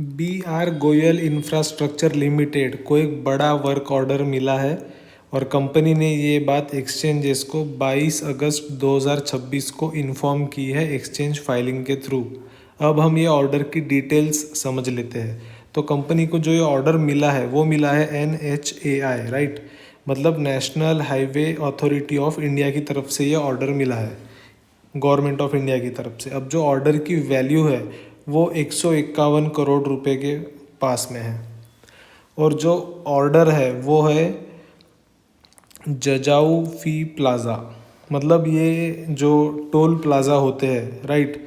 BR Goyal infrastructure limited को एक बड़ा वर्क ऑर्डर मिला है और कंपनी ने ये बात एक्सचेंजेस को 22 अगस्त 2026 को इन्फॉर्म की है एक्सचेंज फाइलिंग के थ्रू। अब हम ये ऑर्डर की डिटेल्स समझ लेते हैं। तो कंपनी को जो ये ऑर्डर मिला है वो मिला है NHAI, राइट, मतलब national highway authority of India की तरफ से ये ऑर्डर मिला है, गवर्नमेंट ऑफ इंडिया की तरफ से। अब जो ऑर्डर की वैल्यू है वो 151 करोड़ रुपए के पास में है और जो ऑर्डर है वो है जजाऊ फी प्लाज़ा, मतलब ये जो टोल प्लाज़ा होते हैं, राइट,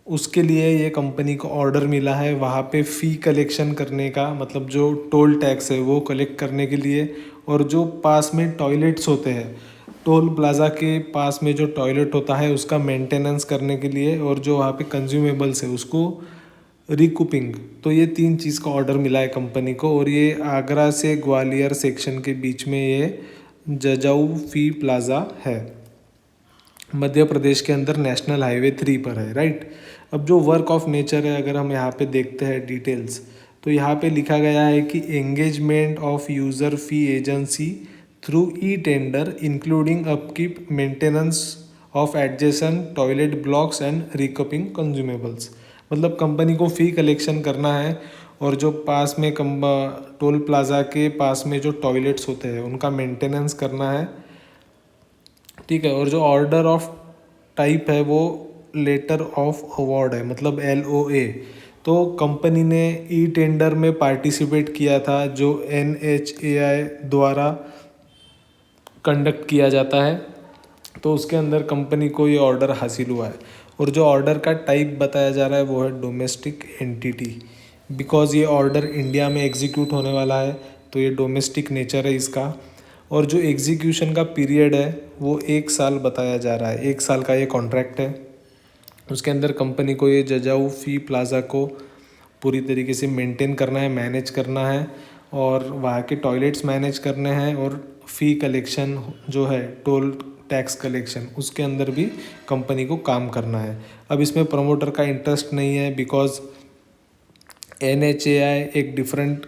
उसके लिए ये कंपनी को ऑर्डर मिला है वहाँ पे फ़ी कलेक्शन करने का, मतलब जो टोल टैक्स है वो कलेक्ट करने के लिए, और जो पास में टॉयलेट्स होते हैं, टोल प्लाज़ा के पास में जो टॉयलेट होता है उसका मेंटेनेंस करने के लिए, और जो वहाँ पे कंज्यूमेबल्स है उसको रिकूपिंग। तो ये 3 चीज़ का ऑर्डर मिला है कंपनी को, और ये आगरा से ग्वालियर सेक्शन के बीच में ये जजाऊ फी प्लाज़ा है, मध्य प्रदेश के अंदर नेशनल हाईवे 3 पर है, राइट। अब जो वर्क ऑफ नेचर है अगर हम यहाँ पे देखते हैं डिटेल्स, तो यहाँ पे लिखा गया है कि engagement of user fee agency through e tender including upkeep maintenance of adjacent toilet blocks and recouping consumables. मतलब कंपनी को फ़ी कलेक्शन करना है और जो पास में टोल प्लाज़ा के पास में जो टॉयलेट्स होते हैं उनका मेंटेनेंस करना है, ठीक है। और जो ऑर्डर ऑफ टाइप है वो लेटर ऑफ अवार्ड है, मतलब LOA। तो कंपनी ने ई टेंडर में पार्टिसिपेट किया था जो NHAI द्वारा कंडक्ट किया जाता है, तो उसके अंदर कंपनी को ये ऑर्डर हासिल हुआ है। और जो ऑर्डर का टाइप बताया जा रहा है वो है डोमेस्टिक एंटिटी, बिकॉज़ ये ऑर्डर इंडिया में एग्जीक्यूट होने वाला है तो ये डोमेस्टिक नेचर है इसका। और जो एग्जीक्यूशन का पीरियड है वो 1 साल बताया जा रहा है, 1 साल का ये कॉन्ट्रैक्ट है। उसके अंदर कंपनी को ये जजाऊ फी प्लाज़ा को पूरी तरीके से मेंटेन करना है, मैनेज करना है, और वहाँ के टॉयलेट्स मैनेज करने हैं, और फ़ी कलेक्शन जो है टोल टैक्स कलेक्शन उसके अंदर भी कंपनी को काम करना है। अब इसमें प्रमोटर का इंटरेस्ट नहीं है बिकॉज़ NHAI एक डिफरेंट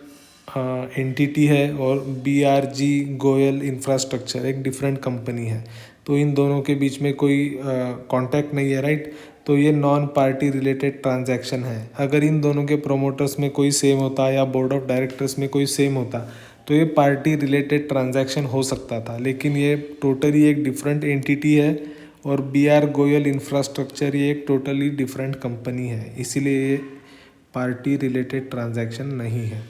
एंटिटी है और BRG गोयल इंफ्रास्ट्रक्चर एक डिफरेंट कंपनी है, तो इन दोनों के बीच में कोई कांटेक्ट नहीं है, राइट। तो ये नॉन पार्टी रिलेटेड ट्रांजैक्शन है। अगर इन दोनों के प्रोमोटर्स में कोई सेम होता या बोर्ड ऑफ डायरेक्टर्स में कोई सेम होता तो ये पार्टी रिलेटेड ट्रांजैक्शन हो सकता था, लेकिन ये टोटली एक डिफरेंट एंटिटी है और BR गोयल इंफ्रास्ट्रक्चर ये एक टोटली डिफरेंट कंपनी है, इसीलिए ये पार्टी रिलेटेड ट्रांजैक्शन नहीं है।